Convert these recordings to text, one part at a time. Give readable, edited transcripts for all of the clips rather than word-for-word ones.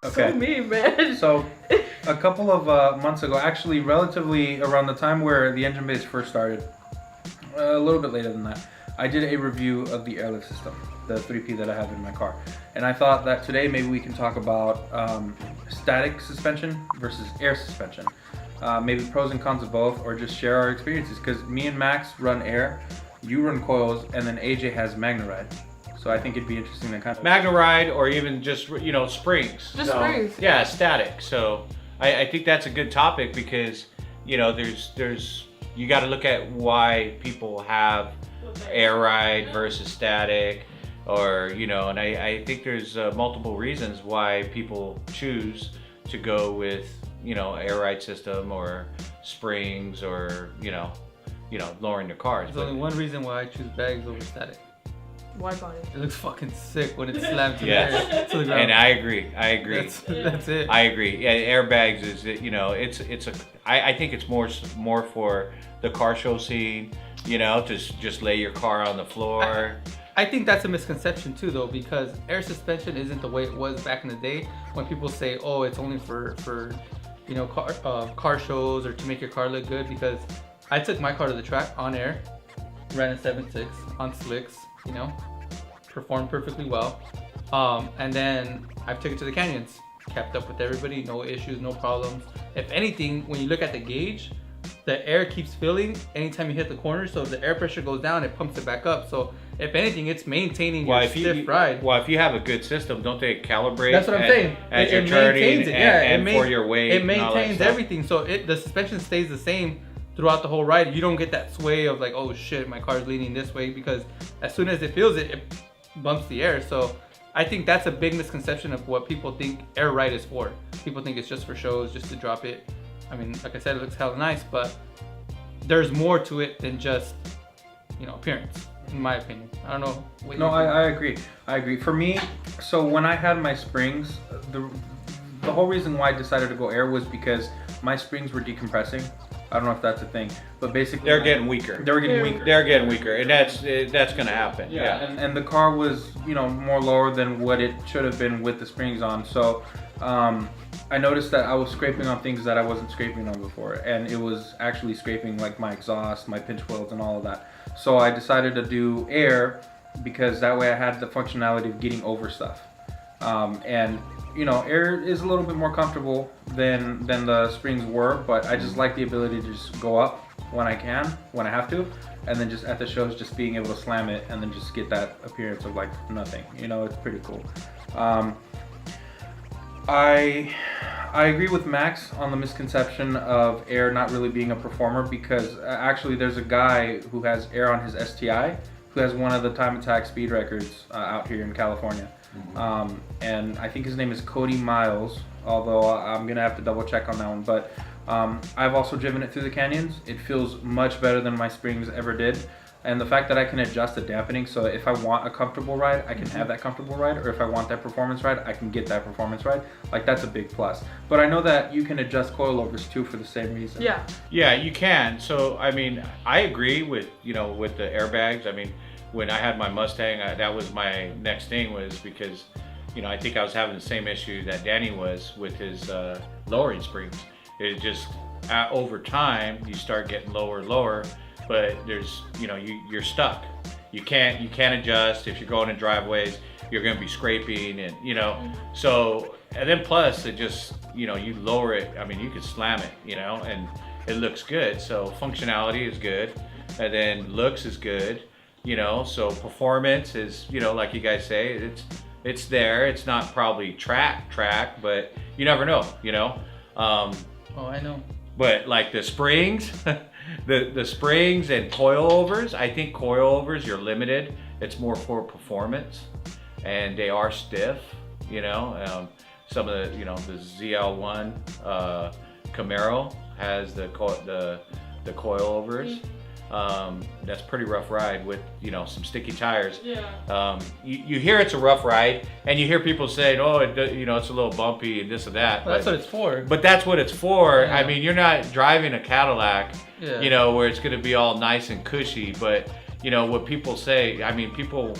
Okay. So me, man. So, a couple of months ago, actually relatively around the time where the engine bays first started, a little bit later than that, I did a review of the airlift system, the 3P that I have in my car. And I thought that today maybe we can talk about static suspension versus air suspension. Maybe pros and cons of both, or just share our experiences. Because me and Max run air, you run coils, and then AJ has MagnaRide. So I think it'd be interesting to kind of... MagnaRide, or even just, springs. Just springs. Yeah, static. So I think that's a good topic because, there's you got to look at why people have air ride versus static, or, and I think there's multiple reasons why people choose to go with, air ride system or springs, or, lowering their cars. There's only one reason why I choose bags over static. Why body? It looks fucking sick when it's slammed to, Yes. to the ground. And I agree. That's it. I agree. Yeah, airbags is, I think it's more for the car show scene, to just lay your car on the floor. I think that's a misconception too, though, because air suspension isn't the way it was back in the day when people say, oh, it's only for car shows or to make your car look good. Because I took my car to the track on air, ran a 7.6 on slicks, performed perfectly well. And then I took it to the canyons, kept up with everybody, no issues, no problems. If anything, when you look at the gauge, the air keeps filling anytime you hit the corner, so if the air pressure goes down, it pumps it back up. So if anything, it's maintaining your stiff ride. Well, if you have a good system, don't they calibrate? That's what I'm saying. As you're turning and for your weight. It maintains everything, so the suspension stays the same throughout the whole ride. You don't get that sway of like, oh shit, my car's leaning this way, because as soon as it feels it, it bumps the air. So I think that's a big misconception of what people think air ride is for. People think it's just for shows, just to drop it. I mean, like I said, it looks hella nice, but there's more to it than just, appearance, in my opinion. I don't know. No, I agree. I agree. For me, so when I had my springs, the whole reason why I decided to go air was because my springs were decompressing. I don't know if that's a thing, but basically they're getting weaker. They were getting weaker. They're getting weaker, and that's gonna happen. Yeah. And the car was, more lower than what it should have been with the springs on. So I noticed that I was scraping on things that I wasn't scraping on before, and it was actually scraping like my exhaust, my pinch welds, and all of that. So I decided to do air because that way I had the functionality of getting over stuff. And air is a little bit more comfortable than the springs were, but I just like the ability to just go up when I can, when I have to, and then just at the shows just being able to slam it and then just get that appearance of like nothing. It's pretty cool. I agree with Max on the misconception of air not really being a performer, because actually there's a guy who has air on his STI who has one of the time attack speed records out here in California. And I think his name is Cody Miles, although I'm gonna have to double check on that one. But I've also driven it through the canyons. It feels much better than my springs ever did. And the fact that I can adjust the dampening, so if I want a comfortable ride, I can have that comfortable ride, or if I want that performance ride, I can get that performance ride. Like, that's a big plus. But I know that you can adjust coilovers too for the same reason. Yeah. Yeah, you can. So I mean, I agree with with the airbags. I mean, when I had my Mustang, that was my next thing, was because I think I was having the same issue that Danny was with his lowering springs. It just over time you start getting lower and lower. But there's, you're stuck. You can't adjust. If you're going in driveways, you're going to be scraping, and So, and then plus it just, you lower it. I mean, you could slam it, and it looks good. So functionality is good, and then looks is good, So performance is, like you guys say, it's there. It's not probably track, but you never know, Oh, I know. But like the springs. The springs and coilovers, I think coilovers, you're limited. It's more for performance, and they are stiff. Some of the the ZL1 Camaro has the coilovers. That's pretty rough ride with some sticky tires. Yeah. You hear it's a rough ride, and you hear people saying, oh, it's a little bumpy and this and that. Well, that's what it's for. But that's what it's for. Yeah. I mean, you're not driving a Cadillac, yeah. Where it's going to be all nice and cushy. But what people say, I mean, people,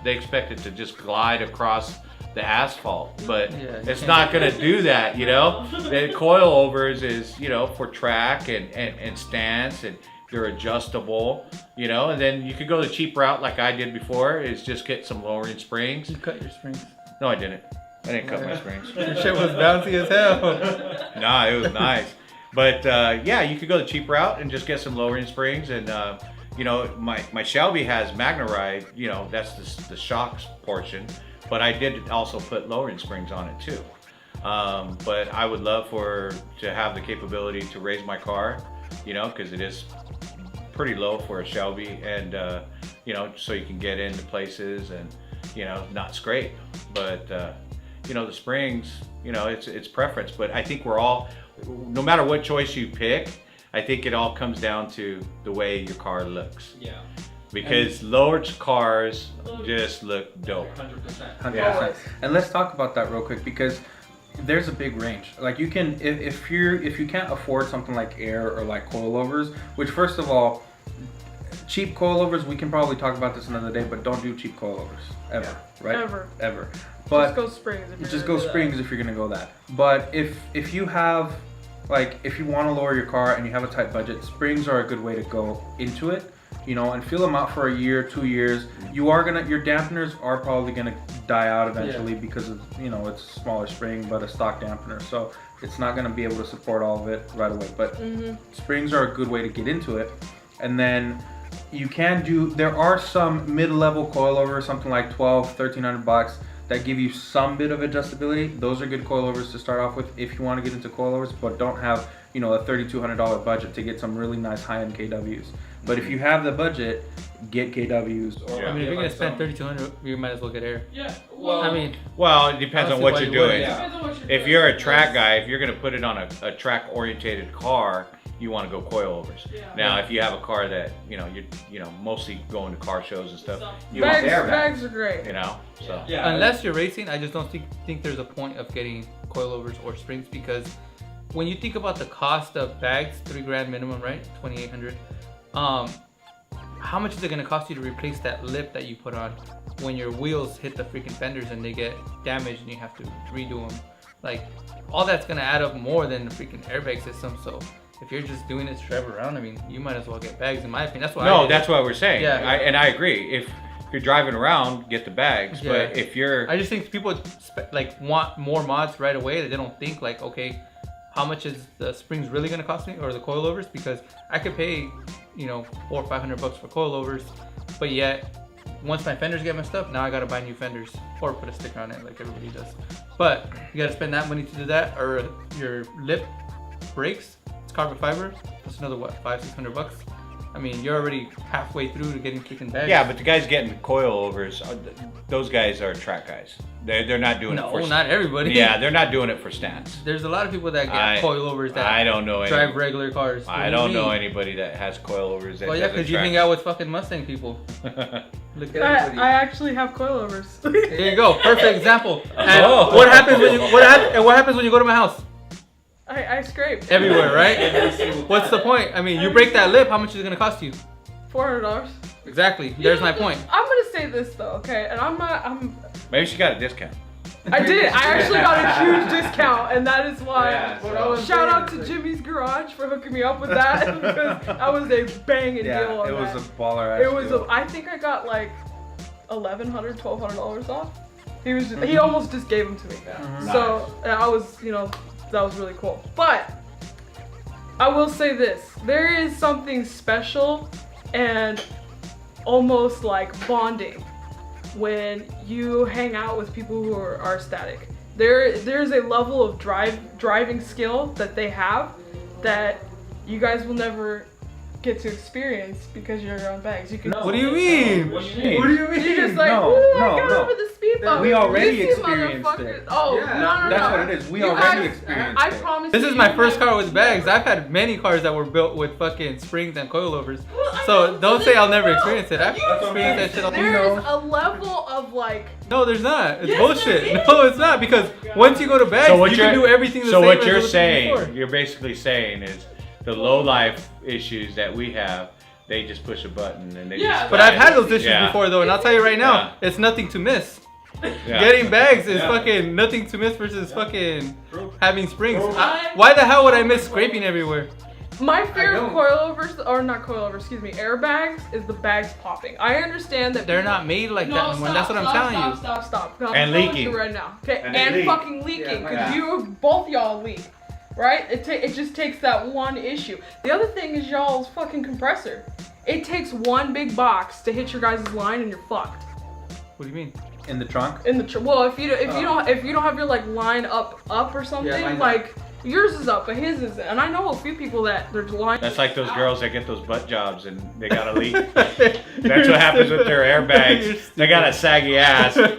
they expect it to just glide across the asphalt, but Yeah, you it's can't not do gonna do that, you know. The coilovers is, you know, for track and stance, and they're adjustable, you know. And then you could go the cheap route like I did before, is just get some lowering springs. You cut your springs. No, I didn't. I didn't cut my springs. Your shit was bouncy as hell. Nah, it was nice. But yeah, you could go the cheap route and just get some lowering springs. And you know, my Shelby has MagnaRide, you know, that's the shocks portion. But I did also put lowering springs on it too. But I would love to have the capability to raise my car, you know, because it is pretty low for a Shelby, and you know, so you can get into places and, you know, not scrape. But you know, the springs, you know, it's preference. But I think we're all, no matter what choice you pick, I think it all comes down to the way your car looks. Yeah. Because lowered cars just look dope. 100%. 100%. Yeah. And let's talk about that real quick, because there's a big range. Like, you can, if you can't afford something like air or like coilovers, which, first of all, cheap coilovers, we can probably talk about this another day, but don't do cheap coilovers ever, right? Ever. But just go springs. If you're just gonna go do springs if you're gonna go that. But if you have, like, if you want to lower your car and you have a tight budget, springs are a good way to go into it. You know, and feel them out for a year, 2 years. Your dampeners are probably gonna die out eventually because of, you know, it's a smaller spring but a stock dampener, so it's not gonna be able to support all of it right away. But springs are a good way to get into it. And then you can do, there are some mid-level coilovers, something like $1,200-$1,300 that give you some bit of adjustability. Those are good coilovers to start off with if you want to get into coilovers, but don't have, you know, a $3,200 budget to get some really nice high-end KWs. But if you have the budget, get KWs. Or I mean, if you're like gonna spend $3,200, you might as well get air. Yeah. Well, I mean, Well, it depends on Honestly, what why you're you would, doing. it depends on what you're If doing. you're a track guy, if you're gonna put it on a track orientated car, you want to go coilovers. Yeah. Now, if you have a car that, you know, you're mostly going to car shows and stuff, you want bags, the airbags, bags are great. you know. So Yeah. unless you're racing, I just don't think there's a point of getting coilovers or springs, because when you think about the cost of bags, $3,000 minimum, right? 2,800. How much is it gonna cost you to replace that lip that you put on when your wheels hit the freaking fenders and they get damaged and you have to redo them? Like, all that's gonna add up more than the freaking airbag system. So if you're just doing it to drive around, I mean, you might as well get bags, in my opinion. That's why. no, that's what we're saying. Yeah. And I agree. If you're driving around, get the bags. Yeah. But if you're, I just think people like want more mods right away, that they don't think like, okay, how much is the springs really gonna cost me, or the coilovers? Because I could pay, you know, $400 or $500 for coilovers, but yet once my fenders get messed up, now I gotta buy new fenders or put a sticker on it like everybody does. But you gotta spend that money to do that, or your lip breaks. It's carbon fiber. That's another what, $500-$600. I mean, you're already halfway through to getting freaking bags. yeah, but the guys getting coilovers, those guys are track guys. They're not doing it for. No, not everybody. Yeah, they're not doing it for stance. There's a lot of people that get coilovers that I don't know drive any, regular cars. What I do you don't know mean? anybody that has coilovers. That Well, yeah, doesn't because you track. hang out with fucking Mustang people. Look at everybody. I actually have coilovers. There you go, perfect example. And Oh. what happens when you what happens when you go to my house? I scrape. Everywhere, right? What's the point? I mean, you break that lip, how much is it gonna cost you? $400. Exactly. There's my point. I'm gonna say this though, okay? And Maybe she got a discount. I did. I actually got a huge discount, and that is why. Yeah, so- Shout out to Jimmy's Garage for hooking me up with that, because that was a banging deal on it was that. a baller. It was. I think I got like $1,100, $1,200 off. He almost just gave them to me. So I was, you know, that was really cool. But I will say this: there is something special and almost like bonding when you hang out with people who are static. There's a level of driving skill that they have that you guys will never get to experience because you're on bags. You can. What do you mean? What do you mean? You're just like, No, ooh, I no, got no. over the speed bump. We already You experienced motherfuckers- it. Oh, Yeah. no. That's what it is. We You already guys- experienced I it. promise This you, is my you first never- car with bags. I've had many cars that were built with fucking springs and coilovers. Well, I So know, don't so say I'll there never you go. experience it. I've You experienced that shit all There is a level of like. No, there's not. It's Yes, bullshit. there is. No, it's not, because once you go to bags, you can do everything the so same what as you're it was saying, before. you're basically saying is the low life issues that we have, they just push a button and they Yeah, just. But I've had those issues Yeah. before though, and I'll tell you right now, Yeah. it's nothing to miss. Yeah. Getting bags is Yeah. fucking nothing to miss versus fucking having springs. Bro. Why the hell would I miss scraping everywhere? My fear of don't. coilovers, or not coilovers, excuse me, airbags, is the bags popping. I understand that They're not made like No, that. stop, When that's what I'm stop, telling you. Stop. I'm And telling leaking. you right now. Okay, And and, they leak. fucking leaking, because Yeah. you both y'all leak, right? It just takes that one issue. The other thing is y'all's fucking compressor. It takes one big box to hit your guys' line, and you're fucked. What do you mean? In the trunk. In the well, if you don't have your like line up or something, mine's like yours is up, but his isn't. And I know a few people that their line. That's like those girls that get those butt jobs and they got a leak. That's what happens with their airbags. They got a saggy ass. No.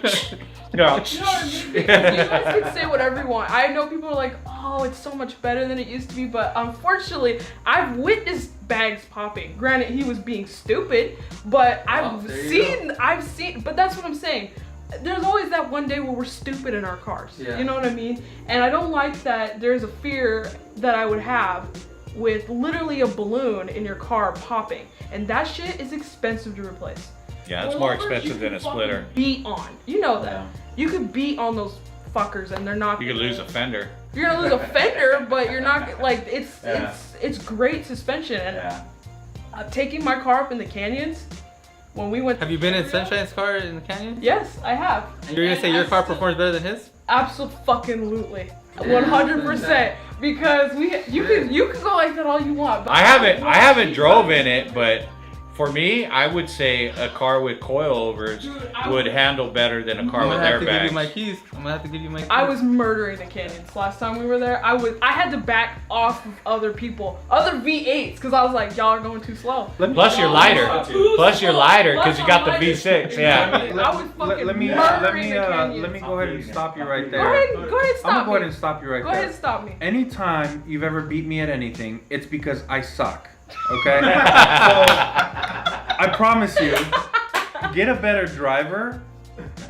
You know what I mean? You guys can say whatever you want. I know people are like, oh, it's so much better than it used to be, but unfortunately, I've witnessed bags popping. Granted, he was being stupid, but I've seen, but that's what I'm saying. There's always that one day where we're stupid in our cars. Yeah. You know what I mean? And I don't like that there's a fear that I would have with literally a balloon in your car popping. And that shit is expensive to replace. Yeah, it's more Coilovers, you expensive than can a splitter. fucking beat on. You know that. Yeah. You could beat on those fuckers and they're not. You could lose a fender. You're gonna lose a fender, but you're not like Yeah. it's great suspension. And Yeah. taking my car up in the canyons when we went. Have you been in Sunshine's car in the canyon? Yes, I have. And you're gonna say your car performs better than his? Absolutely, 100%. Because you can go like that all you want. But I haven't drove in it, but for me, I would say a car with coilovers Dude, I would would- handle better than a I'm car with gonna have to give you my airbags. keys. I'm gonna have to give you my keys. I was murdering the canyons last time we were there. I had to back off of other people, other V8s, because I was like, y'all are going too slow. Plus you're lighter. Plus you're lighter because you got the V6. Yeah. I was fucking let me murdering the canyons. let me go ahead and stop you right there. Go ahead and I'm stop gonna go me. ahead and stop you right Go there. ahead and stop me. Anytime you've ever beat me at anything, it's because I suck. Okay? So I promise you, get a better driver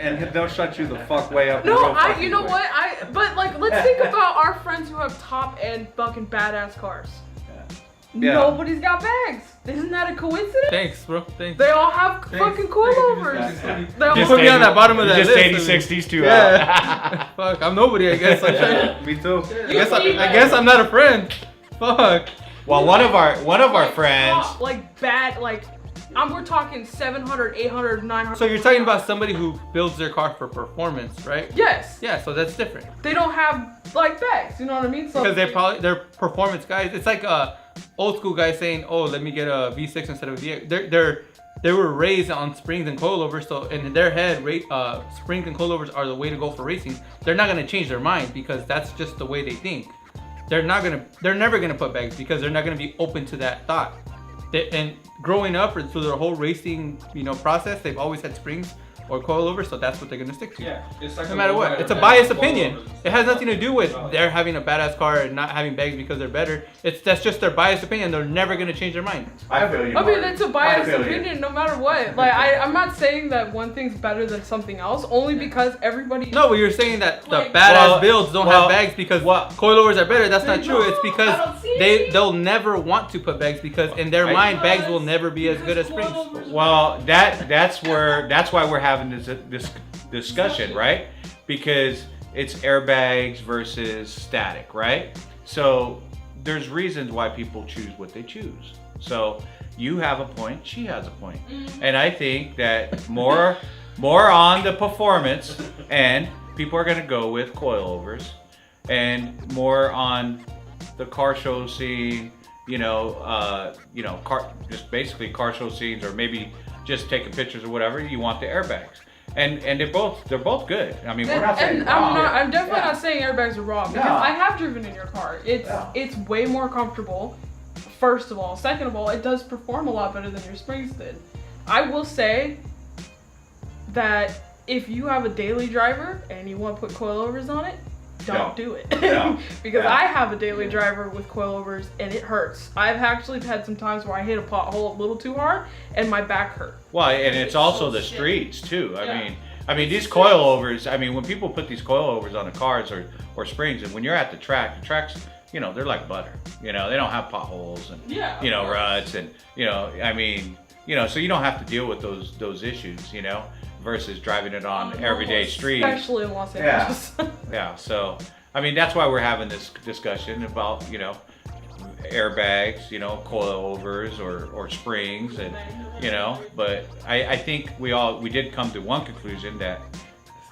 and they'll shut you the fuck way up. No, real fucking you know quick. what? But like, let's think about our friends who have top end fucking badass cars. Yeah. Nobody's got bags. Isn't that a coincidence? Thanks, bro. Thanks. They all have Thanks. fucking coilovers. Thanks. They all Just Put me on that bottom of that just list. 80/60s too. Yeah. Fuck, I'm nobody, I guess. Me too. I guess I'm not a friend. Fuck. Well, one of our like friends. top, like bad, like we're talking 700, 800, 900. So you're talking about somebody who builds their car for performance, right? Yes. Yeah, so that's different. They don't have like bags. You know what I mean? So Because they're performance guys. It's like old school guys saying, "Oh, let me get a V6 instead of a V8." They were raised on springs and coilovers, so in their head, springs and coilovers are the way to go for racing. They're not gonna change their mind because that's just the way they think. They're never gonna put bags because they're not gonna be open to that thought. And growing up or through their whole racing, process, they've always had springs or coilovers, so that's what they're gonna stick to. Yeah, it's like No matter what, it's a biased opinion. It has nothing to do with they're having a badass car and not having bags because they're better. That's just their biased opinion. They're never gonna change their mind. I feel you. I mean, Mark. that's a I biased feel you. opinion no matter what. Like, I'm not saying that one thing's better than something else, only because everybody. No, but you're saying that the Like- badass Well, builds don't well, have bags because well- coilovers are better. That's not true. It's I because don't see it. they'll never want to put bags because in their mind bags will never be as good as springs. Well, that's why we're having this discussion, right? Because it's airbags versus static, right? So there's reasons why people choose what they choose. So you have a point, she has a point. And I think that more on the performance and people are going to go with coilovers, and more on the car show scene, just basically car show scenes, or maybe just taking pictures or whatever. You want the airbags, and they're both good. I mean, we're not saying And wrong. I'm definitely not saying airbags are wrong because No. I have driven in your car. It's way more comfortable. First of all, second of all, it does perform a lot better than your springs did. I will say that if you have a daily driver and you want to put coilovers on it, don't do it. No. Because Yeah. I have a daily driver with coilovers and it hurts. I've actually had some times where I hit a pothole a little too hard and my back hurt. Well, and it's also the shit. streets too. Yeah. I mean these coilovers. I mean, when people put these coilovers on the cars or springs, and when you're at the tracks, they're like butter. They don't have potholes and Yeah. ruts, and so you don't have to deal with those issues. versus driving it on everyday streets. Especially in Los Yeah. Angeles. Yeah, so I mean that's why we're having this discussion about airbags, coilovers or springs, and But I think we did come to one conclusion that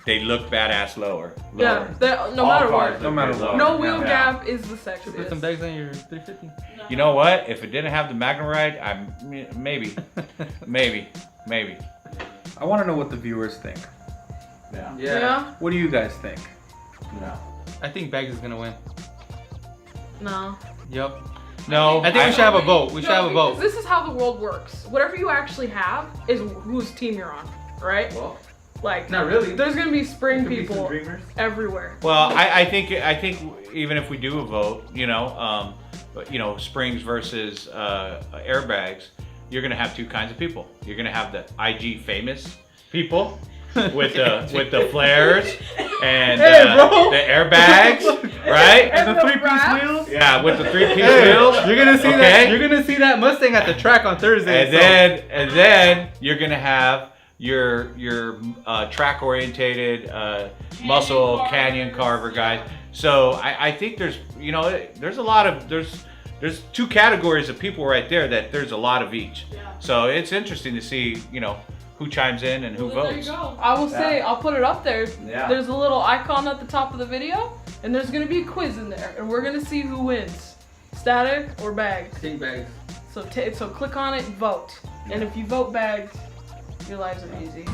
they look badass lower. Yeah, no matter what. No matter what. No wheel gap is the Should put sexiest. some bags on your 350. You know what? If it didn't have the Magnum ride, maybe. I want to know what the viewers think. Yeah? What do you guys think? I think bags is gonna win. No. Yep. No, I think we should have a vote. We should have a because vote. This is how the world works. Whatever you actually have is whose team you're on, right? Well, Like, not really. there's gonna be spring Could be some people dreamers. everywhere. Well, I think even if we do a vote, springs versus airbags, you're gonna have two kinds of people. You're gonna have the IG famous people with the flares and the airbags, right? And the three-piece wheels? Yeah, with the three-piece wheels. You're gonna see Okay. that. You're gonna see that Mustang at the track on Thursday. And then you're gonna have your track orientated muscle canyon carver guys. So I think there's a lot of there's two categories of people right there that there's a lot of each. So it's interesting to see who chimes in and who There you votes. go. I will say, I'll put it up there. Yeah. There's a little icon at the top of the video, and there's gonna be a quiz in there, and we're gonna see who wins, static or bags. Think bags. So click on it and vote. And if you vote bags, your lives are easy.